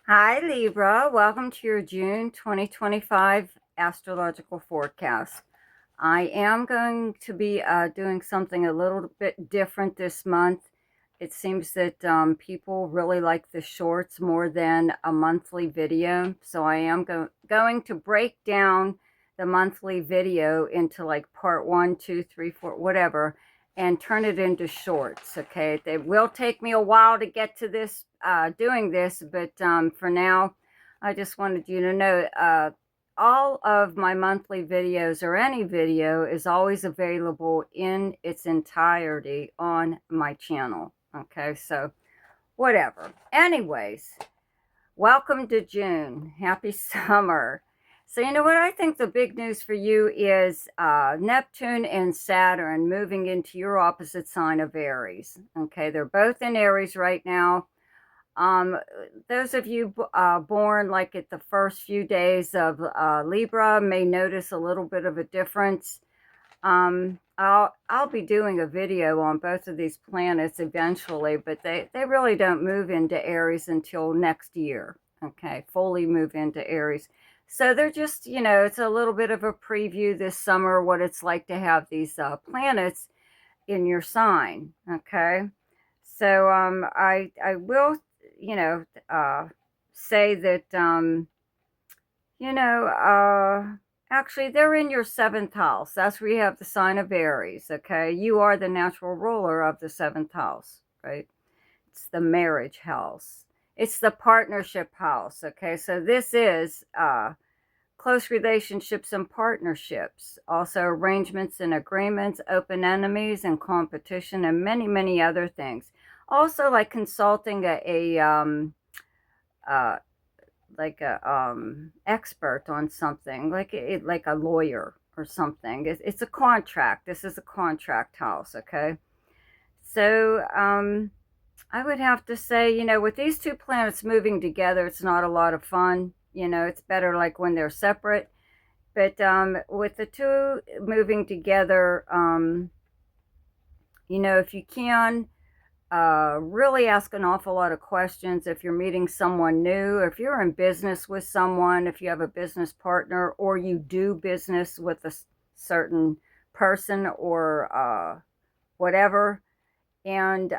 Hi, Libra. Welcome to your June 2025 astrological forecast. I am going to be doing something a little bit different this month. It seems that people really like the shorts more than a monthly video. So I am going to break down the monthly video into like part one, two, three, four, whatever, and turn it into shorts. Okay. It will take me a while to get to this, doing this, but for now, I just wanted you to know all of my monthly videos or any video is always available in its entirety on my channel. Okay, so whatever. Anyways, welcome to June. Happy summer. So, you know what? I think the big news for you is Neptune and Saturn moving into your opposite sign of Aries. Okay, they're both in Aries right now. Um, those of you born like at the first few days of Libra may notice a little bit of a difference. I'll be doing a video on both of these planets eventually, but they really don't move into Aries until next year. Okay, fully move into Aries. So they're just, it's a little bit of a preview this summer what it's like to have these planets in your sign. Okay. So I will, you know, say that you know, actually they're in your seventh house. That's where you have the sign of Aries. Okay, you are the natural ruler of the seventh house, right? It's the marriage house. It's the partnership house. Okay, so this is close relationships and partnerships, also arrangements and agreements, open enemies and competition, and many, many other things. Also, like consulting uh, a expert on something, like a lawyer or something. It's a contract. This is a contract house, okay? So I would have to say, with these two planets moving together, it's not a lot of fun. It's better like when they're separate. But with the two moving together, if you can, really ask an awful lot of questions if you're meeting someone new, if you're in business with someone, if you have a business partner, or you do business with a certain person or whatever, and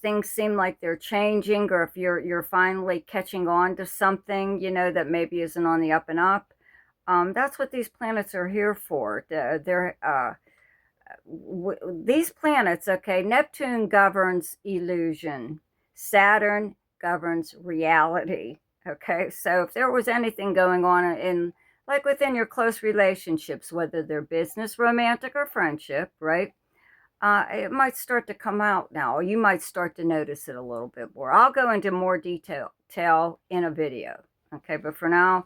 things seem like they're changing, or if you're finally catching on to something, that maybe isn't on the up and up. That's what these planets are here for. They're these planets, okay, Neptune governs illusion, Saturn governs reality. Okay, so if there was anything going on in, like within your close relationships, whether they're business, romantic, or friendship, right? It might start to come out now. You might start to notice it a little bit more. I'll go into more detail in a video. Okay, but for now,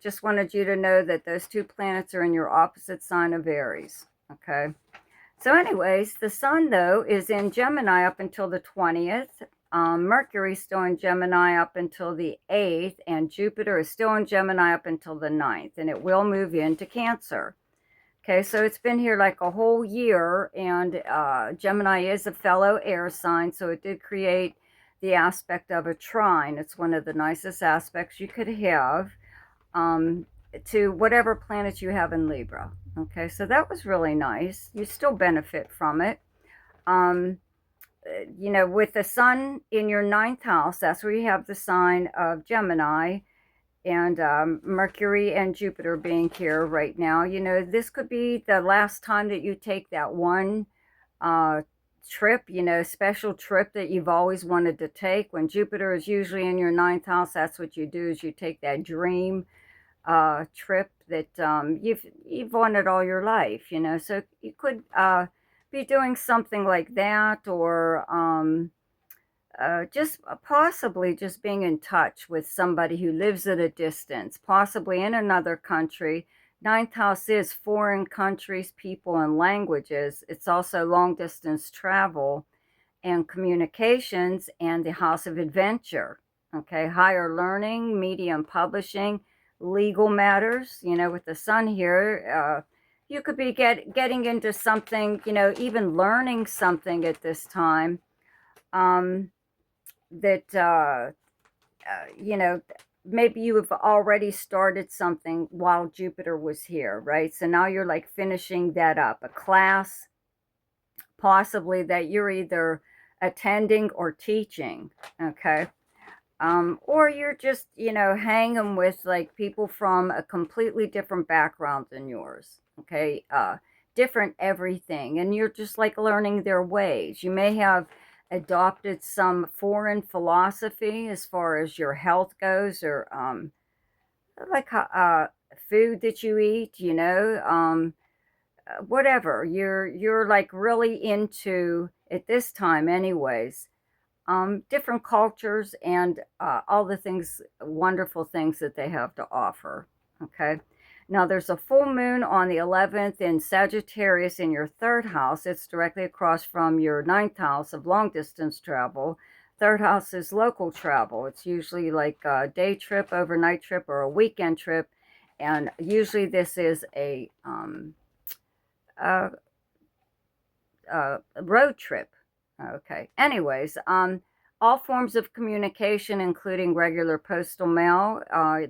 just wanted you to know that those two planets are in your opposite sign of Aries. Okay. So, anyways, the sun, though, is in Gemini up until the 20th. Mercury is still in Gemini up until the 8th, and Jupiter is still in Gemini up until the 9th, and it will move into Cancer. Okay, so it's been here like a whole year, and Gemini is a fellow air sign, so it did create the aspect of a trine. It's one of the nicest aspects you could have um, to whatever planet you have in Libra. Okay, so that was really nice. You still benefit from it. Um, with the sun in your ninth house, that's where you have the sign of Gemini, and Mercury and Jupiter being here right now. This could be the last time that you take that one trip, special trip that you've always wanted to take. When Jupiter is usually in your ninth house, that's what you do, is you take that dream trip that you've wanted all your life. So you could be doing something like that, or just possibly just being in touch with somebody who lives at a distance, possibly in another country. Ninth house is foreign countries, people, and languages. It's also long distance travel and communications, and the house of adventure. Okay, higher learning, media and publishing, legal matters. With the sun here, you could be getting into something, even learning something at this time, that you know, maybe you have already started something while Jupiter was here, right? So now you're like finishing that up, a class possibly that you're either attending or teaching, okay? Or you're just, hanging with like people from a completely different background than yours, okay? Different everything, and you're just like learning their ways. You may have adopted some foreign philosophy as far as your health goes, or like food that you eat, whatever. You're like really into at this time, anyways, different cultures and all the things, wonderful things that they have to offer. Okay. Now there's a full moon on the 11th in Sagittarius in your third house. It's directly across from your ninth house of long distance travel. Third house is local travel. It's usually like a day trip, overnight trip, or a weekend trip. And usually this is a, a road trip. Okay. Anyways, all forms of communication, including regular postal mail.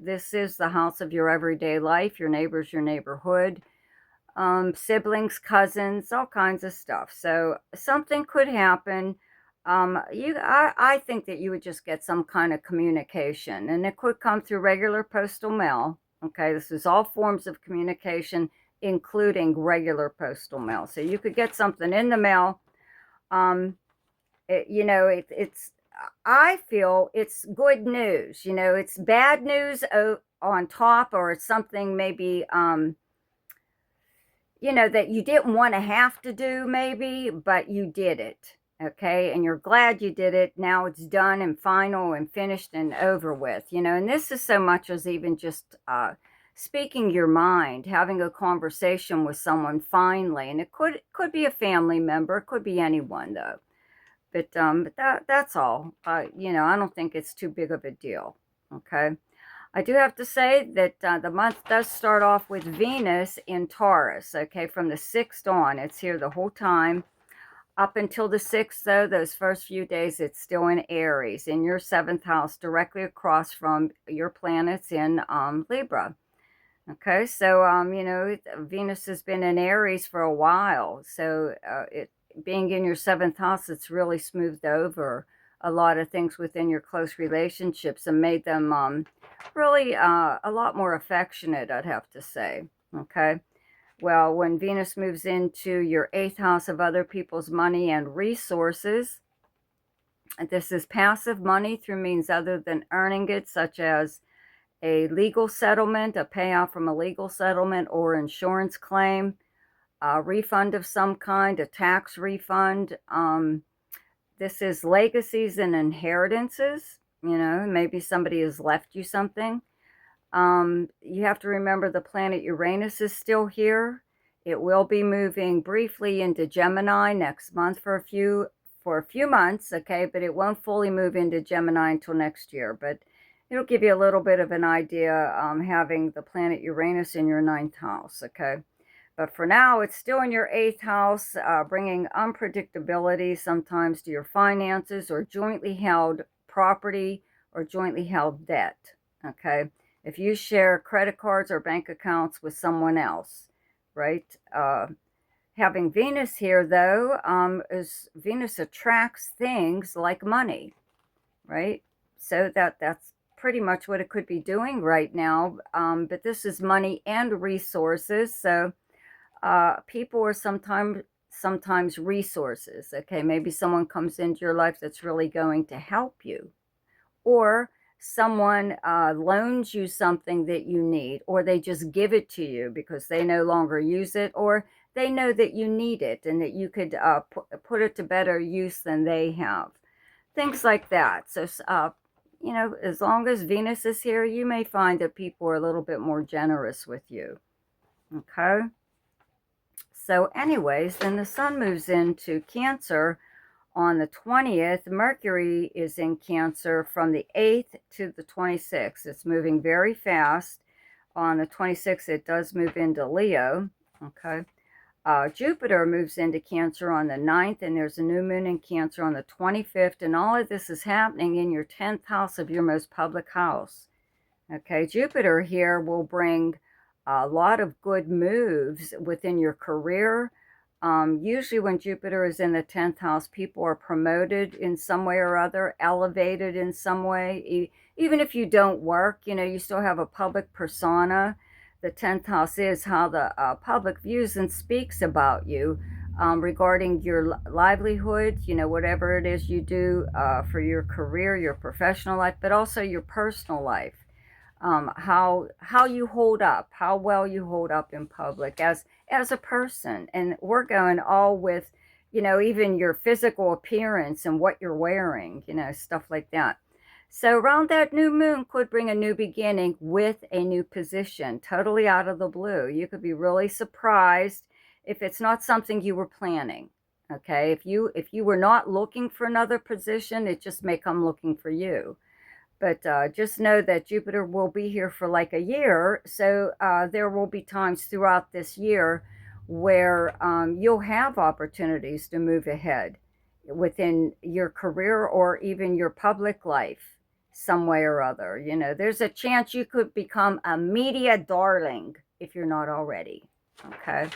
This is the house of your everyday life, your neighbors, your neighborhood, siblings, cousins, all kinds of stuff. So something could happen. I think that you would just get some kind of communication, and it could come through regular postal mail. Okay, this is all forms of communication, including regular postal mail. So you could get something in the mail. It's I feel it's good news. It's bad news on top, or it's something maybe that you didn't want to have to do, maybe, but you did it. Okay, and you're glad you did it. Now it's done and final and finished and over with. And this is so much as even just speaking your mind, having a conversation with someone finally, and it could be a family member, it could be anyone though. But that's all. I don't think it's too big of a deal. Okay. I do have to say that the month does start off with Venus in Taurus. Okay, from the 6th on, it's here the whole time. Up until the 6th, though, those first few days, it's still in Aries, in your 7th house, directly across from your planets in Libra. Okay, so Venus has been in Aries for a while, so it being in your 7th house, it's really smoothed over a lot of things within your close relationships and made them really a lot more affectionate, I'd have to say. Okay, well, when Venus moves into your 8th house of other people's money and resources, this is passive money through means other than earning it, such as a legal settlement, a payout from a legal settlement or insurance claim, a refund of some kind, a tax refund. This is legacies and inheritances. Maybe somebody has left you something. You have to remember the planet Uranus is still here. It will be moving briefly into Gemini next month for a few months, okay, but it won't fully move into Gemini until next year. But it'll give you a little bit of an idea, having the planet Uranus in your 9th house, okay? But for now, it's still in your 8th house, bringing unpredictability sometimes to your finances or jointly held property or jointly held debt, okay? If you share credit cards or bank accounts with someone else, right? Having Venus here, though, is Venus attracts things like money, right? So that's pretty much what it could be doing right now. But this is money and resources, so people are sometimes resources. Okay, maybe someone comes into your life that's really going to help you, or someone loans you something that you need, or they just give it to you because they no longer use it, or they know that you need it and that you could put it to better use than they have. Things like that. So, as long as Venus is here, you may find that people are a little bit more generous with you. Okay? So anyways, then the sun moves into Cancer on the 20th. Mercury is in Cancer from the 8th to the 26th. It's moving very fast. On the 26th, it does move into Leo. Okay. Jupiter moves into Cancer on the 9th, and there's a new moon in Cancer on the 25th, and all of this is happening in your 10th house of your most public house. Okay, Jupiter here will bring a lot of good moves within your career. Usually when Jupiter is in the 10th house, people are promoted in some way or other, elevated in some way. Even if you don't work, you still have a public persona. The 10th house is how the public views and speaks about you regarding your livelihood, whatever it is you do for your career, your professional life, but also your personal life. How you hold up, how well you hold up in public as a person. And we're going all with, even your physical appearance and what you're wearing, stuff like that. So around that new moon could bring a new beginning with a new position, totally out of the blue. You could be really surprised if it's not something you were planning. Okay, if you were not looking for another position, it just may come looking for you. But just know that Jupiter will be here for like a year. So there will be times throughout this year where you'll have opportunities to move ahead within your career or even your public life some way or other. There's a chance you could become a media darling if you're not already. Okay.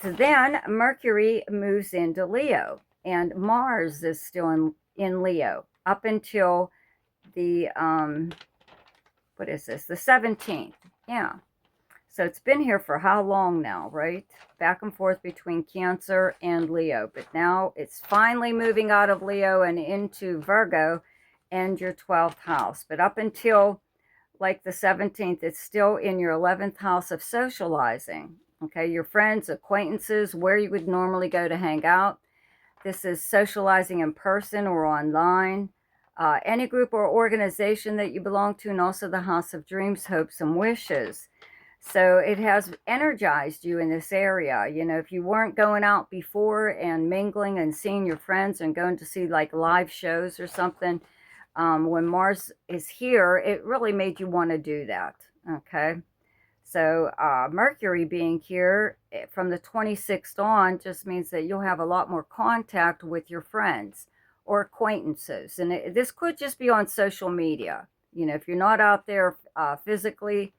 So then Mercury moves into Leo, and Mars is still in Leo up until the what is this, the 17th. Yeah, so it's been here for how long now, right? Back and forth between Cancer and Leo, but now it's finally moving out of Leo and into Virgo and your 12th house. But up until like the 17th, it's still in your 11th house of socializing. Okay, your friends, acquaintances, where you would normally go to hang out. This is socializing in person or online. Any group or organization that you belong to, and also the house of dreams, hopes, and wishes. So it has energized you in this area. If you weren't going out before and mingling and seeing your friends and going to see like live shows or something, when Mars is here, it really made you want to do that. Okay. So Mercury being here from the 26th on just means that you'll have a lot more contact with your friends or acquaintances. And this could just be on social media. If you're not out there physically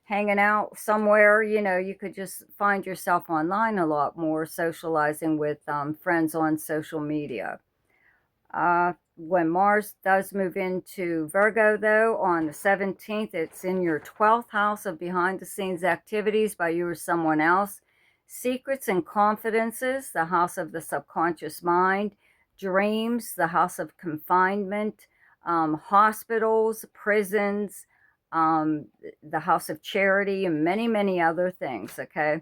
hanging out somewhere, you could just find yourself online a lot more, socializing with friends on social media. When Mars does move into Virgo, though, on the 17th, it's in your 12th house of behind-the-scenes activities by you or someone else. Secrets and confidences, the house of the subconscious mind. Dreams, the house of confinement. Hospitals, prisons, the house of charity, and many, many other things, okay?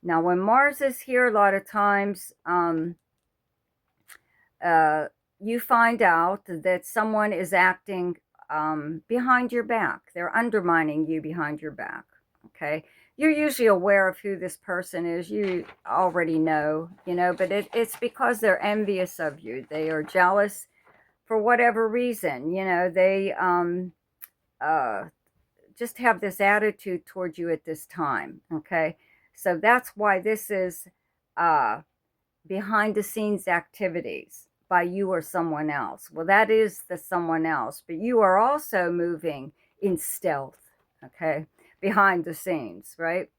Now, when Mars is here, a lot of times, you find out that someone is acting behind your back. They're undermining you behind your back, okay? You're usually aware of who this person is. You already know, but it's because they're envious of you. They are jealous for whatever reason. They just have this attitude towards you at this time, okay? So that's why this is behind the scenes activities by you or someone else. Well, that is the someone else, but you are also moving in stealth, okay, behind the scenes, right?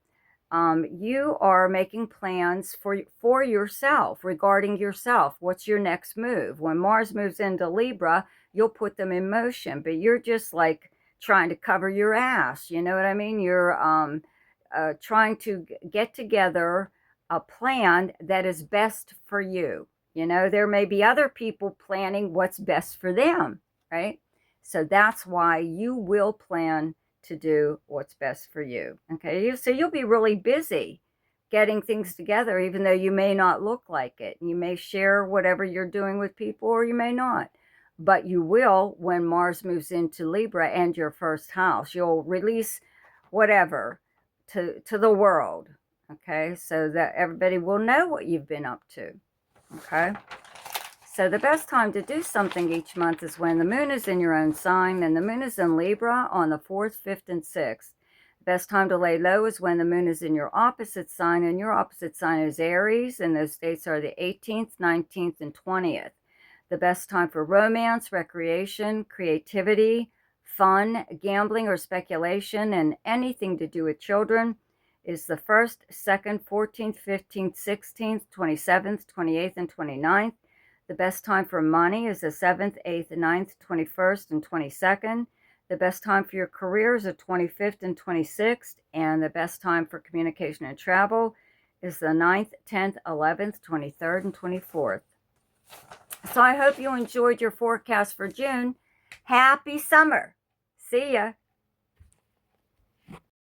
You are making plans for yourself, regarding yourself. What's your next move? When Mars moves into Libra, you'll put them in motion, but you're just like trying to cover your ass. You know what I mean? You're trying to get together a plan that is best for you. There may be other people planning what's best for them, right? So that's why you will plan to do what's best for you, okay? So you'll be really busy getting things together, even though you may not look like it. You may share whatever you're doing with people, or you may not. But you will when Mars moves into Libra and your first house. You'll release whatever to the world, okay? So that everybody will know what you've been up to. Okay, so the best time to do something each month is when the moon is in your own sign, and the moon is in Libra on the 4th, 5th, and 6th. Best time to lay low is when the moon is in your opposite sign, and your opposite sign is Aries, and those dates are the 18th, 19th, and 20th. The best time for romance, recreation, creativity, fun, gambling or speculation, and anything to do with children is the 1st, 2nd, 14th, 15th, 16th, 27th, 28th, and 29th. The best time for money is the 7th, 8th, 9th, 21st, and 22nd. The best time for your career is the 25th and 26th, and the best time for communication and travel is the 9th, 10th, 11th, 23rd, and 24th. So I hope you enjoyed your forecast for June. Happy summer. See ya.